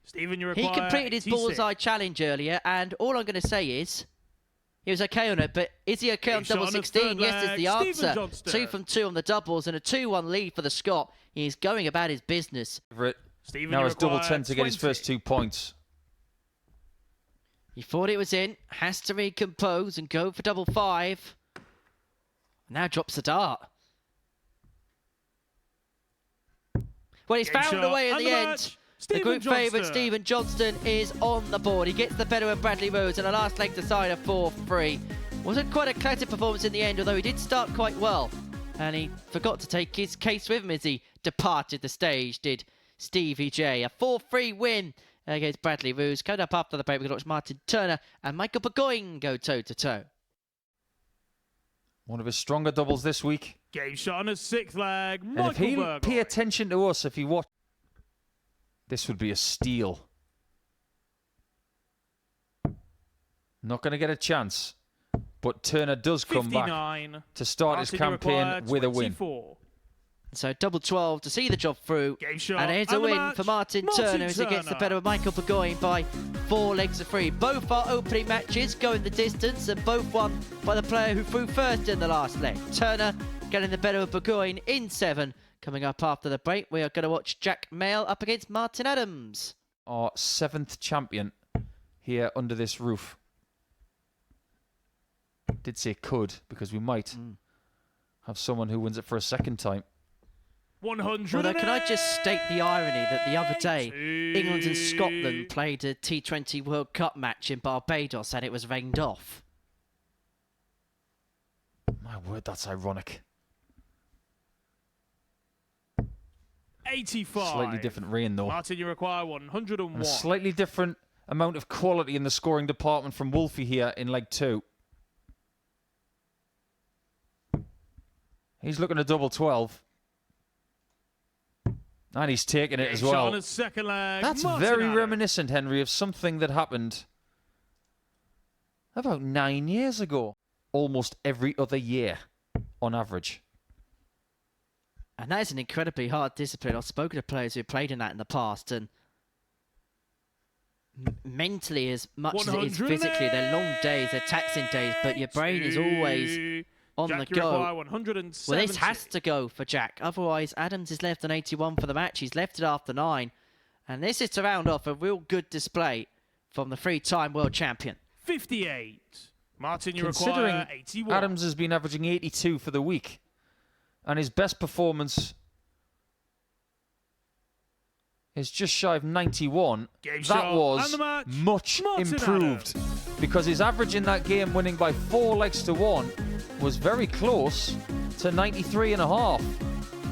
Stephen, you He require completed his 86. bullseye challenge earlier, and all I'm going to say is he was okay on it, but is he okay on Game shot double on the 16? third Yes, is the leg, Stephen answer. Johnstone. 2 from 2 on the doubles and a 2-1 lead for the Scot. He's going about his business. Stephen, now you it's double require 10 to get his 20. first 2 points. He thought it was in, has to recompose and go for double 5. Now drops the dart. Well, he's Game found a shot way at and the the end. match, The Stephen group favourite, Johnstone. Stephen Johnstone, is on the board. He gets the better of Bradley Roes and a last leg decider 4-3. Wasn't quite a collective performance in the end, although he did start quite well. And he forgot to take his case with him as he departed the stage, did Stevie J. A 4-3 win against Bradley Roes. Coming up after the break, we're going to watch Martin Turner and Michael Burgoine go toe-to-toe. One of his stronger doubles this week. Game shot on the 6th leg, And Michael if he'll Burgoine. pay attention to us, if he watch, this would be a steal. Not going to get a chance. But Turner does come back to start his campaign with a win. So double 12 to see the job through. Game shot And it's a and the win match, for Martin Turner as he gets the Turner. better of Michael Burgoine by 4 legs of 3. Both are opening matches going the distance and both won by the player who threw first in the last leg. Turner getting the better of Burgoine in 7. Coming up after the break, we are going to watch Jack Mail up against Martin Adams. Our 7th champion here under this roof. Did say could, because we might have someone who wins it for a second time. 100. Although, can I just state the irony that the other day, England and Scotland played a T20 World Cup match in Barbados and it was rained off. My word, that's ironic. 85. Slightly different rain, though. Martin, you require 101. And a slightly different amount of quality in the scoring department from Wolfie here in leg 2. He's looking at double 12. And he's taking it as Shot well. on his 2nd leg, That's Martin very Adams. reminiscent, Henry, of something that happened about 9 years ago. Almost every other year, on average. And that is an incredibly hard discipline. I've spoken to players who have played in that in the past, and mentally as much as it is physically, they're long days, they're taxing days, but your brain is always on Jack, the you go. require 170. Well, this has to go for Jack. Otherwise, Adams is left on 81 for the match. He's left it after 9. And this is to round off a real good display from the 3-time world champion. 58. Martin, you Considering require 81. Adams has been averaging 82 for the week, and his best performance is just shy of 91, Game that shot was and the match, much Martin improved. Adams. Because his average in that game, winning by 4 legs to 1, was very close to 93.5.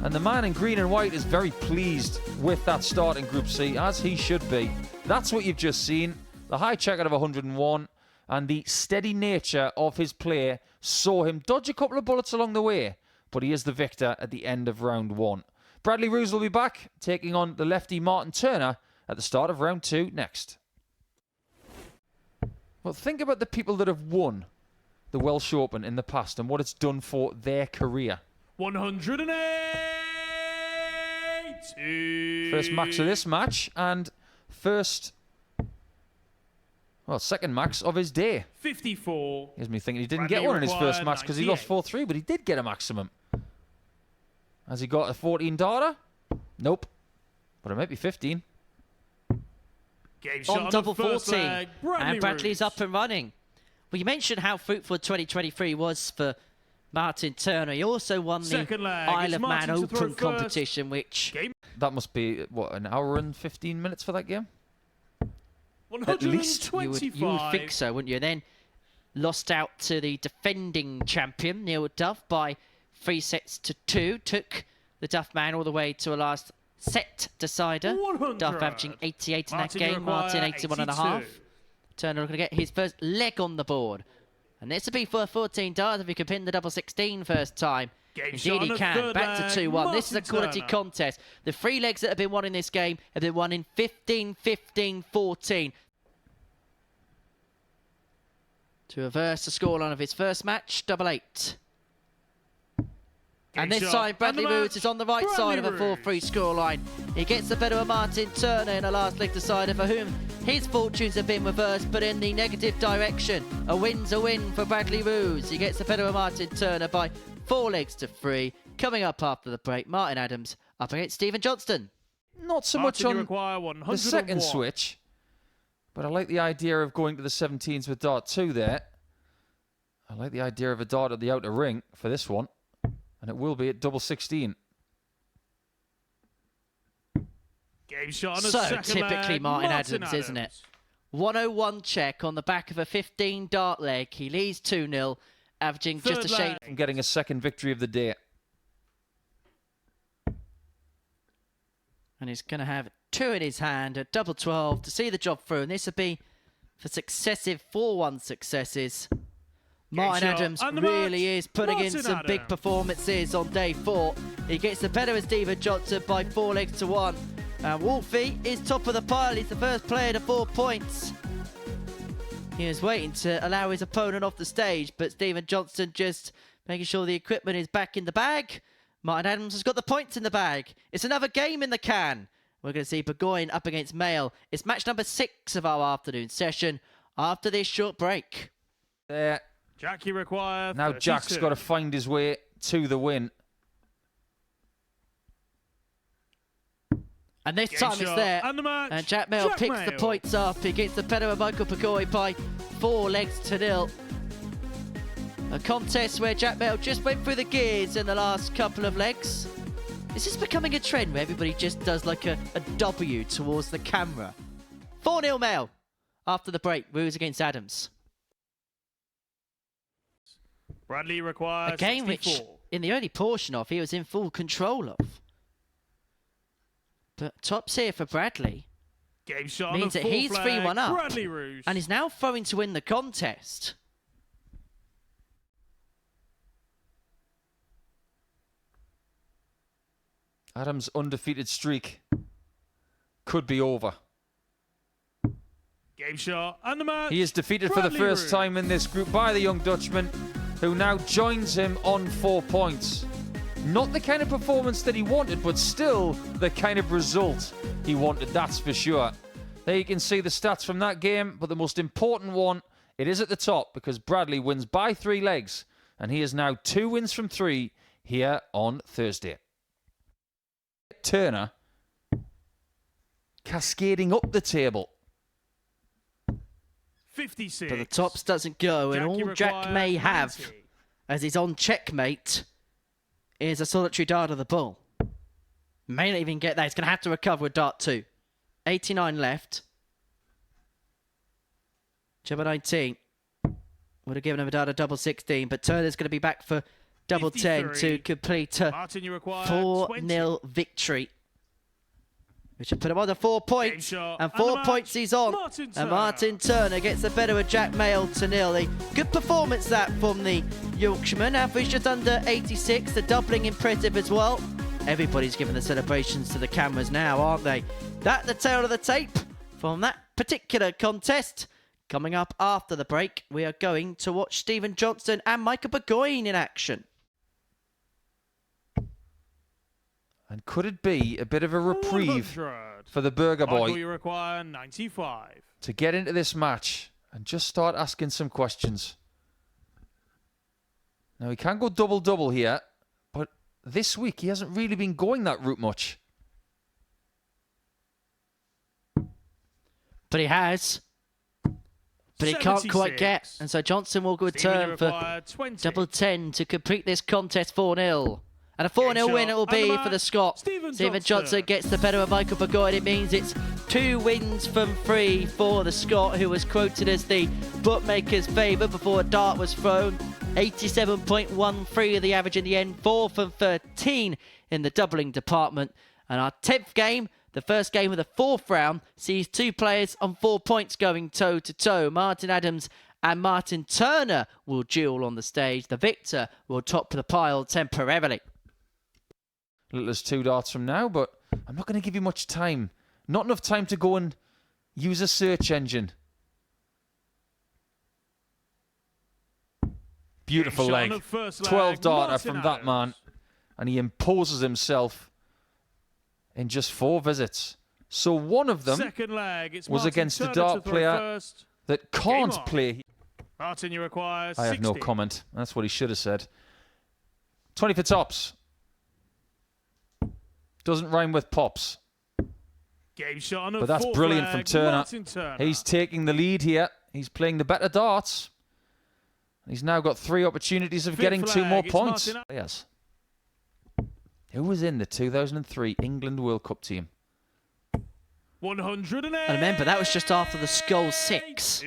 And the man in green and white is very pleased with that start in Group C, as he should be. That's what you've just seen. The high check out of 101 and the steady nature of his play saw him dodge a couple of bullets along the way, but he is the victor at the end of round 1. Bradley Roes will be back, taking on the lefty Martin Turner at the start of round 2 next. Well, think about the people that have won the Welsh Open in the past and what it's done for their career. 108. First max of this match and second max of his day. 54. Here's me thinking he didn't Bradley get one in his first required match because he lost 4-3, but he did get a maximum. Has he got a 14 darter? Nope. But it might be 15. Game shot On the double first 14. leg, And Bradley's Roes. up and running. Well, you mentioned how fruitful 2023 was for Martin Turner. He also won the Second leg, Isle it's of Man Martin to throw Open first. competition, which... That must be, what, an hour and 15 minutes for that game? 125. You would think so, wouldn't you? And then lost out to the defending champion, Neil Duff, by 3 sets to 2. Took the Duff man all the way to a last set decider. 100. Duff averaging 88 in Martin, that you game. require Martin 81.5. 82. Turner going to get his first leg on the board. And this will be for 14 darts if he can pin the double 16 first time. Game shot Indeed he on the can. third Back to leg, 2-1. This is a Martin quality Turner. contest. The 3 legs that have been won in this game have been won in 15-15-14. To reverse the scoreline of his first match, double 8. And Game this shot. time, Bradley And the Roes is on the right Bradley side of a Roes. 4-3 scoreline. He gets the better of Martin Turner in a last leg decider for whom his fortunes have been reversed, but in the negative direction. A win's a win for Bradley Roes. He gets the better of Martin Turner by 4-3. Coming up after the break, Martin Adams up against Stephen Johnstone. Not so Martin, much you on require the 101. second switch, but I like the idea of going to the 17s with dart 2 there. I like the idea of a dart at the outer ring for this one, and it will be at double 16. Game shot on a So second typically leg. Martin Adams, isn't it? 101 check on the back of a 15 dart leg. He leads 2-0, averaging just a Third shade. leg. From getting a second victory of the day. And he's going to have 2 in his hand at double 12 to see the job through. And this will be for successive 4-1 successes. Martin shot. Adams And the really match, is putting in Martin some big Adams. performances on day 4. He gets the better of Stephen Johnson by 4-1. And Wolfie is top of the pile. He's the first player to 4 points. He was waiting to allow his opponent off the stage, but Stephen Johnson just making sure the equipment is back in the bag. Martin Adams has got the points in the bag. It's another game in the can. We're going to see Burgoine up against Mail. It's match number 6 of our afternoon session after this short break. There. Jack, you require Now 32. Jack's got to find his way to the win. And this Game time it's shot. there. And the match. And Jack Mail picks the Mail. points up. He gets the better of Michael Burgoine by 4-0. A contest where Jack Mail just went through the gears in the last couple of legs. Is this becoming a trend where everybody just does like a W towards the camera? 4-0 Mail. After the break, Roes against Adams. Bradley requires A game which, 64. in the early portion of, he was in full control of. But tops here for Bradley. Game shot Means on that a he's 3-1 up. Bradley Roes. And he's now throwing to win the contest. Adams' undefeated streak could be over. Game shot and the match. He is defeated for the Bradley first Roes. time in this group by the young Dutchman, who now joins him on 4 points. Not the kind of performance that he wanted, but still the kind of result he wanted, that's for sure. There you can see the stats from that game, but the most important one, it is at the top because Bradley wins by 3 legs, and he is now 2 wins from 3 here on Thursday. Turner cascading up the table. 56. But the tops doesn't go, and Jack, all you Jack require may have, 90. as he's on checkmate, is a solitary dart of the bull. May not even get that. He's going to have to recover with dart 2. 89 left. Jabba 19 would have given him a dart of double 16, but Turner's going to be back for double 10 to 53. complete a Martin, you require 4-0 victory. Which will put him on the 4 points. shot And and 4 the match, points he's on. Martin And Turner. Martin Turner gets the better of Jack Mail to 0. A good performance that from the Yorkshireman. Average just under 86. The doubling impressive as well. Everybody's giving the celebrations to the cameras now, aren't they? That's the tail of the tape from that particular contest. Coming up after the break, we are going to watch Stephen Johnstone and Michael Burgoine in action. And could it be a bit of a reprieve 100. for the Burger Michael, boy you require 95. to get into this match and just start asking some questions? Now, he can go double-double here, but this week he hasn't really been going that route much. But he has. But he can't quite 76. get. And so Johnson will Stephen, return you for require 20. double 10 to complete this contest 4-0. And a 4-0 shot win it will and the be match, for the Scot. Stephen Johnson Johnstone. gets the better of Michael Burgoine. It means it's 2 wins from 3 for the Scot, who was quoted as the bookmaker's favourite before a dart was thrown. 87.13 of the average in the end. 4 from 13 in the doubling department. And our 10th game, the first game of the 4th round, sees 2 players on 4 points going toe-to-toe. Martin Adams and Martin Turner will duel on the stage. The victor will top the pile temporarily. Little as 2 darts from now, but I'm not going to give you much time. Not enough time to go and use a search engine. Beautiful Game shot leg. on the first leg, 12 darter Martin from that man. Adams. and he imposes himself in just 4 visits. So one of them Second leg, it's was Martin against a Turner dart to throw player first. that Game can't on. play. Martin, you require 60. I have no comment. That's what he should have said. 20 for tops. Doesn't rhyme with pops. Game shot on a But that's fourth brilliant leg, from Turner. Martin Turner. He's taking the lead here. He's playing the better darts. He's now got 3 opportunities of Fifth getting 2 more leg, it's points. Martin. Yes. Who was in the 2003 England World Cup team? 108. And remember, that was just after the Skull 6.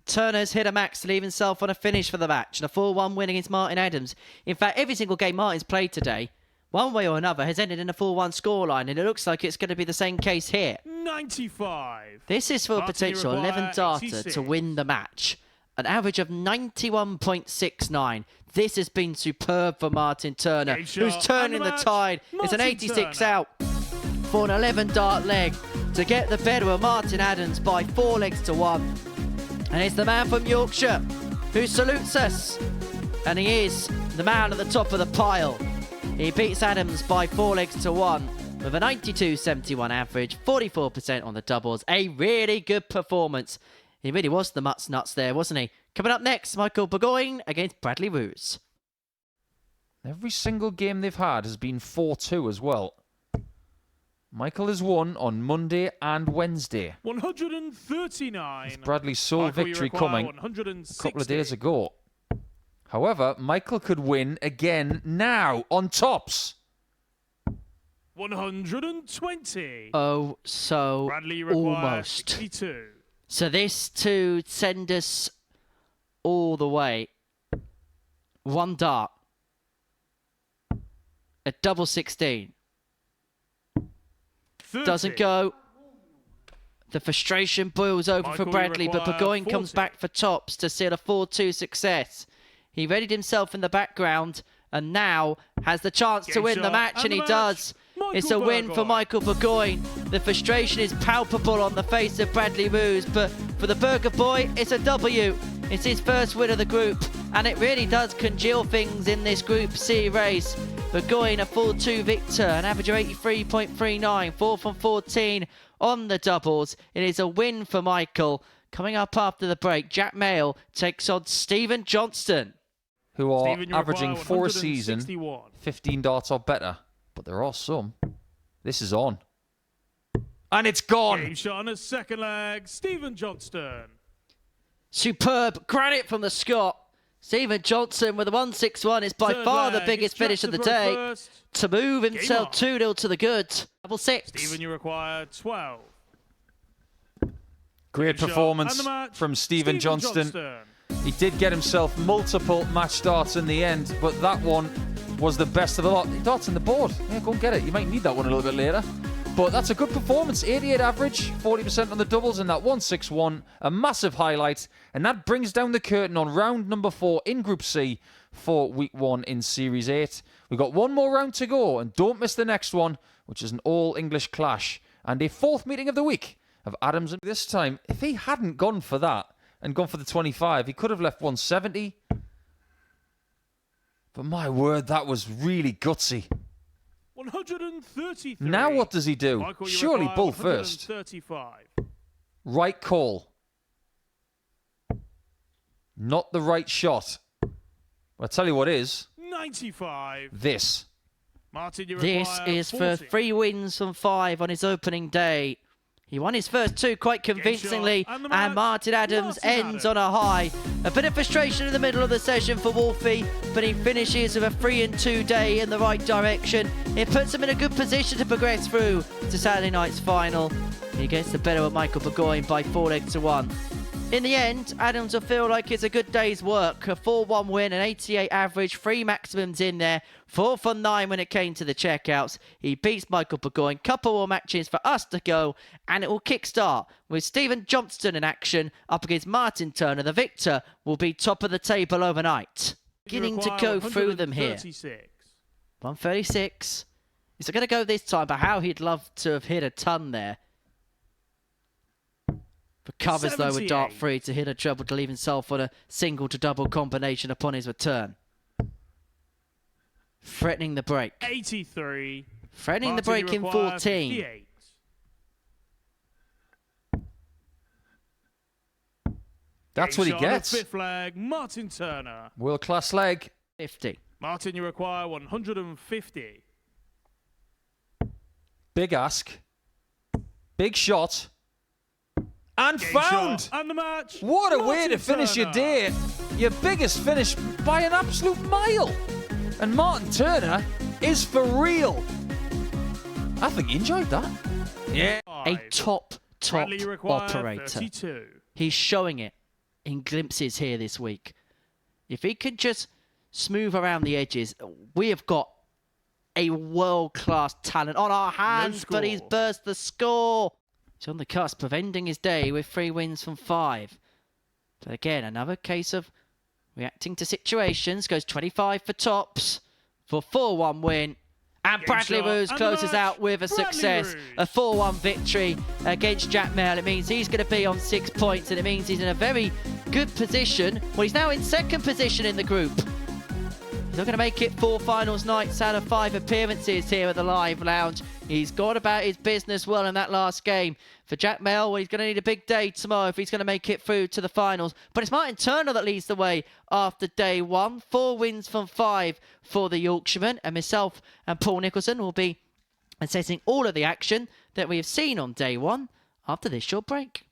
Turner's hit a max to leave himself on a finish for the match, and a 4-1 win against Martin Adams. In fact, every single game Martin's played today, one way or another, has ended in a 4-1 scoreline, and it looks like it's going to be the same case here. 95. This is for a Martin, potential you require 11 darter 86. to win the match. An average of 91.69. This has been superb for Martin Turner, Game shot who's turning and the the match, tide. It's an Martin 86 Turner. out for an 11 dart leg to get the better of Martin Adams by 4 legs to 1. And it's the man from Yorkshire who salutes us. And he is the man at the top of the pile. He beats Adams by 4 legs to 1 with a 92.71 average, 44% on the doubles. A really good performance. He really was the Mutts Nuts there, wasn't he? Coming up next, Michael Burgoine against Bradley Roes. Every single game they've had has been 4-2 as well. Michael has won on Monday and Wednesday. 139. Bradley saw Michael, you victory require coming 160. a couple of days ago. However, Michael could win again now on tops. 120. Oh, so Bradley, you require almost. 62. So this to send us all the way. 1 dart. A double 16. 30. Doesn't go. The frustration boils over Michael, for you Bradley, but require Burgoyne comes 40. back for tops to seal a 4-2 success. He readied himself in the background and now has the chance to Game win the shot match, and and the he match. does. Michael It's a win for Burgoyne. Michael Burgoyne. The frustration is palpable on the face of Bradley Roes, but for the Burger boy, it's a W. It's his first win of the group, and it really does congeal things in this Group C race. Burgoyne, a 4-2 victor, an average of 83.39, 4 from 14 on the doubles. It is a win for Michael. Coming up after the break, Jack Mayle takes on Stephen Johnstone. Who are Stephen, you averaging require 4 a season, 161. 15 darts or better. But there are some. This is on. And it's gone! Game shot on a second leg. Stephen Johnstone. Superb granite from the Scot. Stephen Johnstone with a 161 is by Third far the leg, biggest it's finish of the Jackson day. for first. To move himself on. 2-0 to the good. Double 6. Stephen, you require 12. Great Shot performance and the match, from Stephen Johnstone. Johnstone. He did get himself multiple match starts in the end, but that one was the best of the lot. Darts in the board. Yeah, go and get it. You might need that one a little bit later. But that's a good performance. 88 average, 40% on the doubles, and that 161, a massive highlight. And that brings down the curtain on round number 4 in Group C for Week 1 in Series 8. We've got one more round to go, and don't miss the next one, which is an all-English clash and a 4th meeting of the week of Adams. And this time, if he hadn't gone for that and gone for the 25, he could have left 170. But my word, that was really gutsy. 133. Now what does he do? Michael, you Surely require bull first. 135. Right call. Not the right shot. But I tell you what is. 95. This. Martin, you This require is for 40. 3 wins from 5 on his opening day. He won his first 2 quite convincingly, shot and the and match, Martin Adams Martin ends Adams. on a high. A bit of frustration in the middle of the session for Wolfie, but he finishes with a 3-2 day in the right direction. It puts him in a good position to progress through to Saturday night's final. He gets the better of Michael Burgoyne by 4 legs to 1. In the end, Adams will feel like it's a good day's work. A 4-1 win, an 88 average, 3 maximums in there, 4 for 9 when it came to the checkouts. He beats Michael Burgoyne. Couple more matches for us to go, and it will kickstart with Stephen Johnstone in action up against Martin Turner. The victor will be top of the table overnight. You Beginning to require go through them here. 136. 136. Is it going to go this time? But how he'd love to have hit a ton there. For covers though with dart 78. free to hit a treble to leave himself on a single to double combination upon his return. threatening the break. 83. Threatening the Martin, you break in require 14. 58. That's what he Shot on gets. Fifth leg, Martin Turner. World-class leg. 50. Martin, you require 150. Big ask. Big shot. And Game found! shot and the match. What a way Martin to finish your Turner. day. Your biggest finish by an absolute mile. And Martin Turner is for real. I think he enjoyed that. Yeah. A 5. top Bradley, you require operator. 32. He's showing it in glimpses here this week. If he could just smooth around the edges, we have got a world-class talent on our hands, but he's burst the score. He's on the cusp of ending his day with 3 wins from 5. But again, another case of reacting to situations. Goes 25 for tops for 4-1 win. And Game Bradley shot Roes and closes match. out with a Bradley success. Roes. A 4-1 victory against Jack Mail. It means he's going to be on 6 points, and it means he's in a very good position. Well, he's now in 2nd position in the group. He's not going to make it 4 finals nights out of 5 appearances here at the Live Lounge. He's gone about his business well in that last game. For Jack Mail, well, he's going to need a big day tomorrow if he's going to make it through to the finals. But it's Martin Turner that leads the way after day 1. 4 wins from 5 for the Yorkshireman. And myself and Paul Nicholson will be assessing all of the action that we have seen on day 1 after this short break.